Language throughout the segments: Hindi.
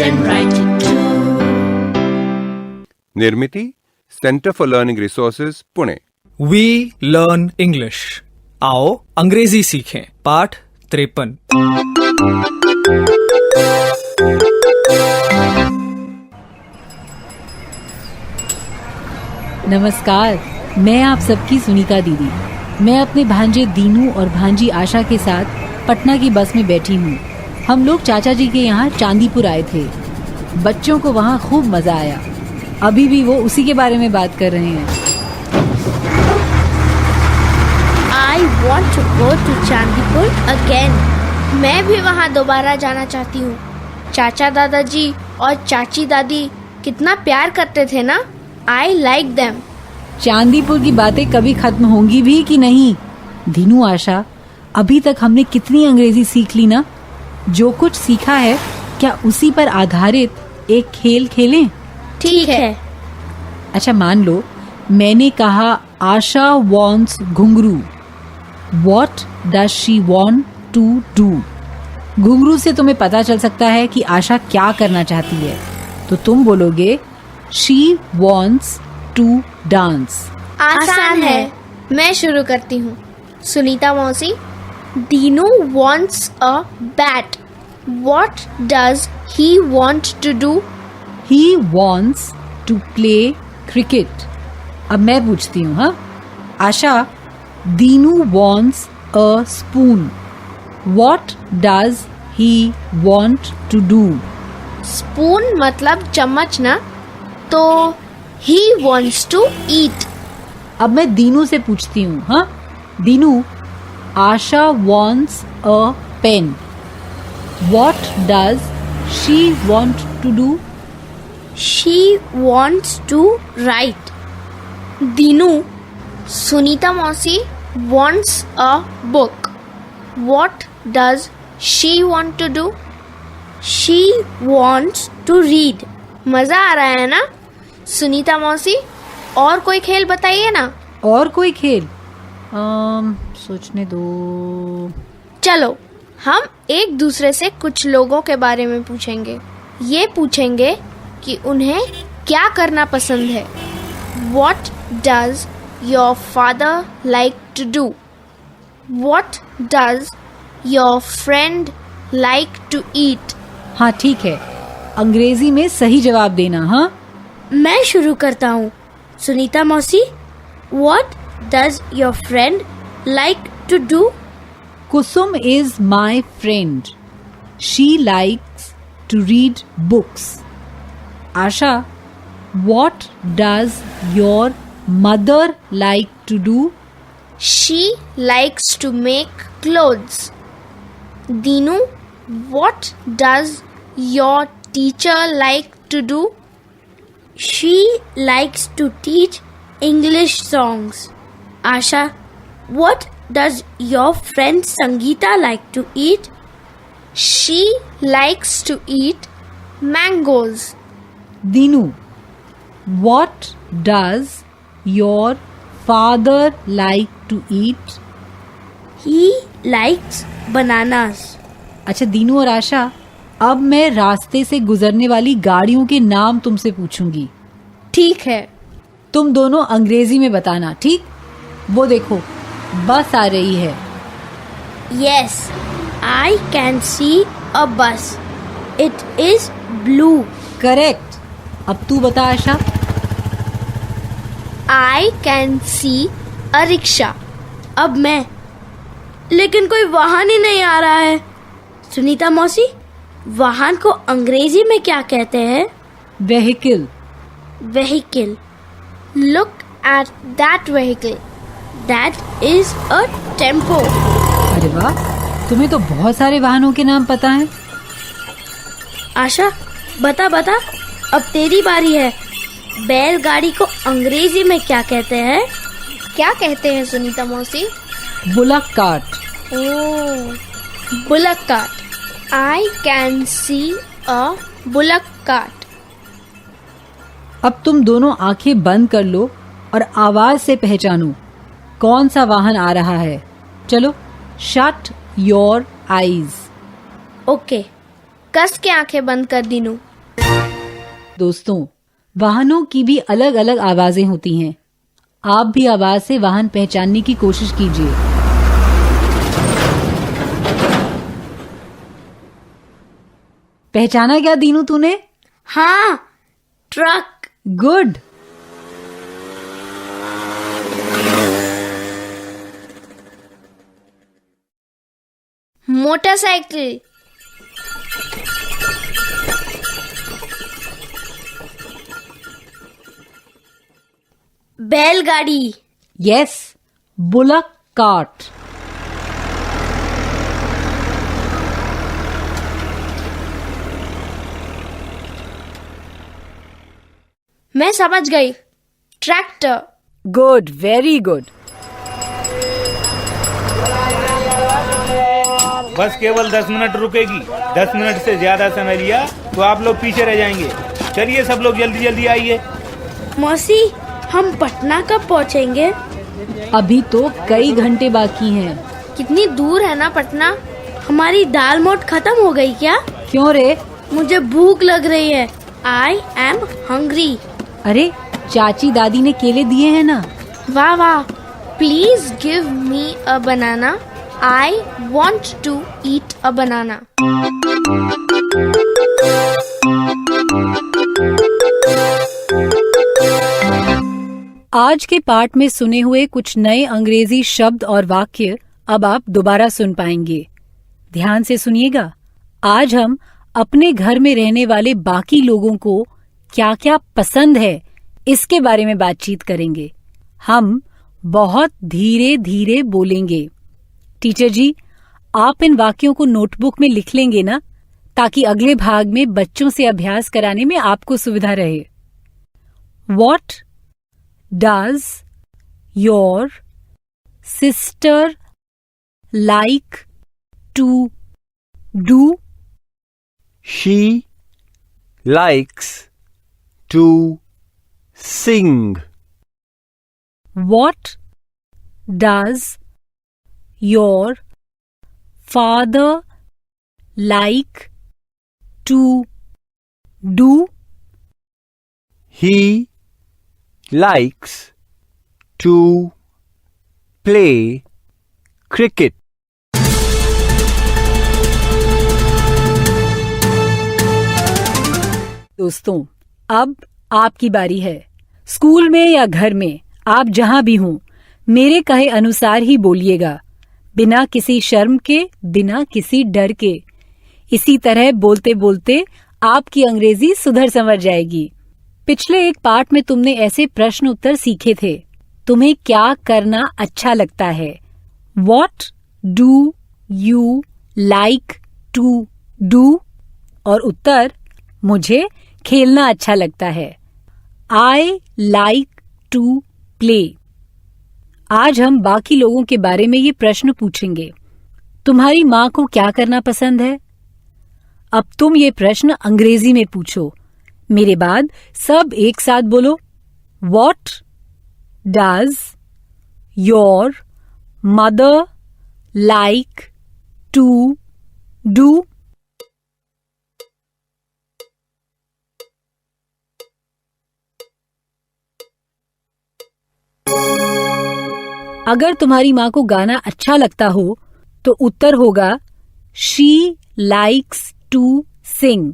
and write it too. Nirmiti centre for learning resources Pune. We learn English. आओ अंग्रेजी सीखें. पाठ 53. नमस्कार, मैं आप सबकी सुनीता दीदी. मैं अपने भांजे दीनू और भांजी आशा के साथ पटना की बस में बैठी हूँ. हम लोग चाचा जी के यहाँ चांदीपुर आए थे. बच्चों को वहाँ खूब मजा आया. अभी भी वो उसी के बारे में बात कर रहे हैं. I want to go to Chandipur again. मैं भी वहाँ दोबारा जाना चाहती हूँ. चाचा दादाजी और चाची दादी कितना प्यार करते थे ना. I like them. चांदीपुर की बातें कभी खत्म होंगी भी कि नहीं? दीनू, आशा, अभी तक हमने कितनी अंग्रेजी सीख ली ना. जो कुछ सीखा है क्या उसी पर आधारित एक खेल खेलें? ठीक है. अच्छा, मान लो मैंने कहा आशा wants घुंघरू. What does she want to do? घुंघरू से तुम्हें पता चल सकता है कि आशा क्या करना चाहती है. तो तुम बोलोगे She wants to dance. आसान है. मैं शुरू करती हूँ. सुनीता मौसी, Dinu wants a bat. What does he want to do? He wants to play cricket. अब मैं पूछती हूँ. हाँ, Asha, Dinu wants a spoon. What does he want to do? Spoon मतलब चम्मच ना. तो he wants to eat. अब मैं दीनू से पूछती हूँ. हाँ, दीनू, आशा wants a pen. What does she want to do? She wants to write. Dinu, Sunita मौसी wants a book. What does she want to do? She wants to read. मजा आ रहा है ना सुनीता मौसी? और कोई खेल बताइए ना. और कोई खेल? सोचने दो. चलो, हम एक दूसरे से कुछ लोगों के बारे में पूछेंगे. ये पूछेंगे कि उन्हें क्या करना पसंद है. What does your father like to do? What does your friend like to eat? हाँ, ठीक है. अंग्रेजी में सही जवाब देना. हाँ, मैं शुरू करता हूँ. सुनीता मौसी, What does your friend like to do? Kusum is my friend. She likes to read books. Asha, what does your mother like to do? She likes to make clothes. Dinu, what does your teacher like to do? She likes to teach English songs. Asha, what does your friend Sangeeta like to eat? She likes to eat mangoes. Dinu, what does your father like to eat? He likes bananas. अच्छा दीनू और आशा, अब मैं रास्ते से गुजरने वाली गाड़ियों के नाम तुमसे पूछूंगी. ठीक है. तुम दोनों अंग्रेजी में बताना. ठीक? वो देखो, बस आ रही है. Yes, I can see a bus. It is blue. Correct. अब तू बता आशा. I can see a rickshaw. अब मैं. लेकिन कोई वाहन ही नहीं आ रहा है. सुनीता मौसी, वाहन को अंग्रेजी में क्या कहते हैं? Vehicle. Vehicle. Look at that vehicle. That is a tempo. अरे वाह, तुम्हें तो बहुत सारे वाहनों के नाम पता हैं. आशा, बता बता, अब तेरी बारी है. बैलगाड़ी को अंग्रेजी में क्या कहते हैं? क्या कहते हैं सुनीता मौसी? Bullock cart. Oh, bullock cart. I can see a bullock cart. अब तुम दोनों आंखें बंद कर लो और आवाज से पहचानो कौन सा वाहन आ रहा है. चलो, शट योर आईज. ओके, कस के आंखें बंद कर दीनू. दोस्तों, वाहनों की भी अलग अलग आवाजें होती हैं। आप भी आवाज से वाहन पहचानने की कोशिश कीजिए। पहचाना क्या दीनू तूने? हाँ, ट्रक। गुड। मोटरसाइकिल। बैलगाड़ी। Yes, bullock cart. मैं समझ गई, ट्रैक्टर। Good, very good. बस केवल 10 मिनट रुकेगी। 10 मिनट से ज्यादा समय लिया तो आप लोग पीछे रह जाएंगे। चलिए सब लोग जल्दी जल्दी आइए। मौसी, हम पटना कब पहुँचेंगे? अभी तो कई घंटे बाकी हैं। कितनी दूर है ना पटना? हमारी दाल मोट खत्म हो गई क्या? क्यों रे? मुझे भूख लग रही है। I am hungry. अरे, चाची दादी ने केले दिए हैं ना। वाह वाह। Please give me a banana. I want to eat a banana. आज के पाठ में सुने हुए कुछ नए अंग्रेजी शब्द और वाक्य अब आप दोबारा सुन पाएंगे। ध्यान से सुनिएगा। आज हम अपने घर में रहने वाले बाकी लोगों को क्या क्या पसंद है इसके बारे में बातचीत करेंगे। हम बहुत धीरे धीरे बोलेंगे। टीचर जी, आप इन वाक्यों को नोटबुक में लिख लेंगे ना, ताकि अगले भाग में बच्चों से अभ्यास कराने में आपको सुविधा रहे। What does your sister like to do? She likes to sing. What does your father like to do? He likes to play cricket. दोस्तों, अब आपकी बारी है। स्कूल में या घर में, आप जहां भी हों, मेरे कहे अनुसार ही बोलिएगा, बिना किसी शर्म के, बिना किसी डर के। इसी तरह बोलते बोलते आपकी अंग्रेजी सुधर संवर जाएगी। पिछले एक पाठ में तुमने ऐसे प्रश्न उत्तर सीखे थे। तुम्हें क्या करना अच्छा लगता है? What do you like to do? और उत्तर, मुझे खेलना अच्छा लगता है। I like to play। आज हम बाकी लोगों के बारे में ये प्रश्न पूछेंगे। तुम्हारी माँ को क्या करना पसंद है? अब तुम ये प्रश्न अंग्रेजी में पूछो। मेरे बाद सब एक साथ बोलो। What does your mother like to do? अगर तुम्हारी माँ को गाना अच्छा लगता हो तो उत्तर होगा She likes to sing।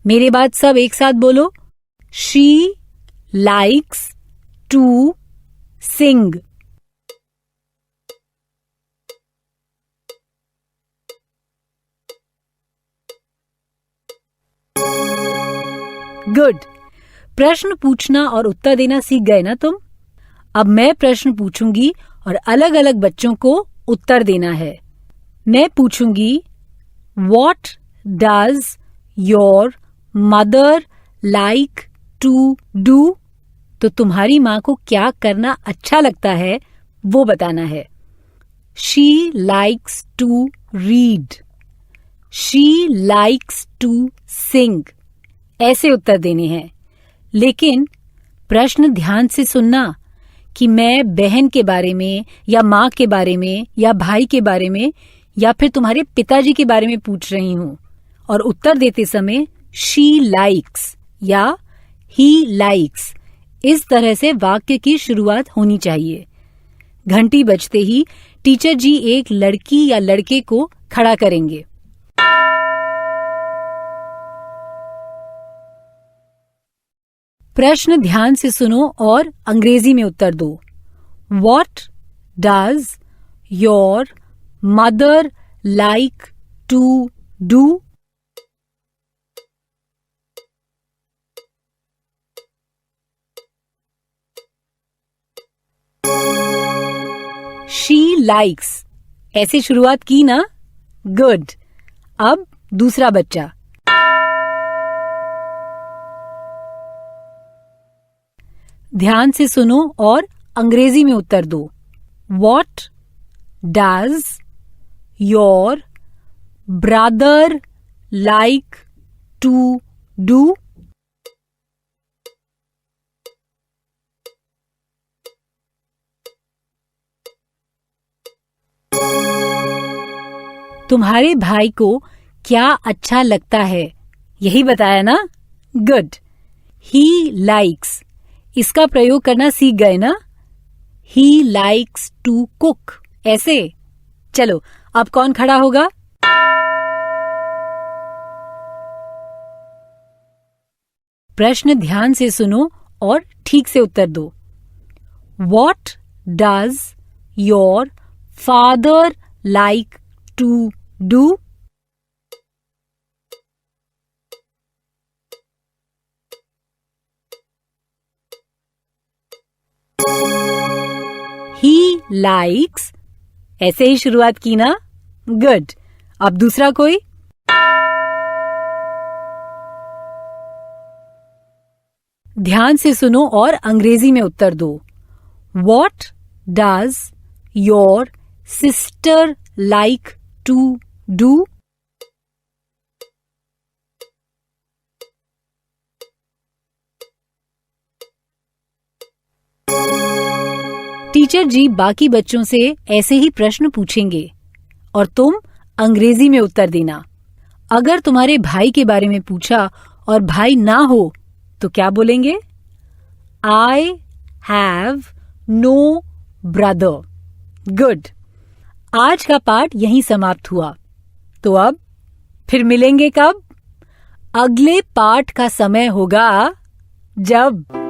मेरे बाद सब एक साथ बोलो। She likes to sing। Good. प्रश्न पूछना और उत्तर देना सीख गए ना तुम? अब मैं प्रश्न पूछूंगी और अलग अलग बच्चों को उत्तर देना है। मैं पूछूंगी What does your mother like to do? तो तुम्हारी माँ को क्या करना अच्छा लगता है वो बताना है। She likes to read। She likes to sing। ऐसे उत्तर देने हैं। लेकिन प्रश्न ध्यान से सुनना कि मैं बहन के बारे में या माँ के बारे में या भाई के बारे में या फिर तुम्हारे पिताजी के बारे में पूछ रही हूँ, और उत्तर देते समय शी लाइक्स या ही लाइक्स इस तरह से वाक्य की शुरुआत होनी चाहिए। घंटी बजते ही टीचर जी एक लड़की या लड़के को खड़ा करेंगे। प्रश्न ध्यान से सुनो और अंग्रेजी में उत्तर दो। What does your mother like to do? She likes ऐसे शुरुआत की ना? गुड। अब दूसरा बच्चा। ध्यान से सुनो और अंग्रेजी में उत्तर दो। What does your brother like to do? तुम्हारे भाई को क्या अच्छा लगता है, यही बताया ना? गुड। ही लाइक्स इसका प्रयोग करना सीख गए ना? ही लाइक्स टू कुक ऐसे। चलो अब कौन खड़ा होगा? प्रश्न ध्यान से सुनो और ठीक से उत्तर दो। What does your father like to do? He likes ऐसे ही शुरुआत की ना? गुड। अब दूसरा कोई? ध्यान से सुनो और अंग्रेजी में उत्तर दो। What does your sister like to do? Teacher ji बाकी बच्चों से ऐसे ही प्रश्न पूछेंगे और तुम अंग्रेजी में उत्तर देना। अगर तुम्हारे भाई के बारे में पूछा और भाई ना हो तो क्या बोलेंगे? I have no brother. Good. आज का पाठ यहीं समाप्त हुआ। तो अब फिर मिलेंगे कब? अगले पाठ का समय होगा जब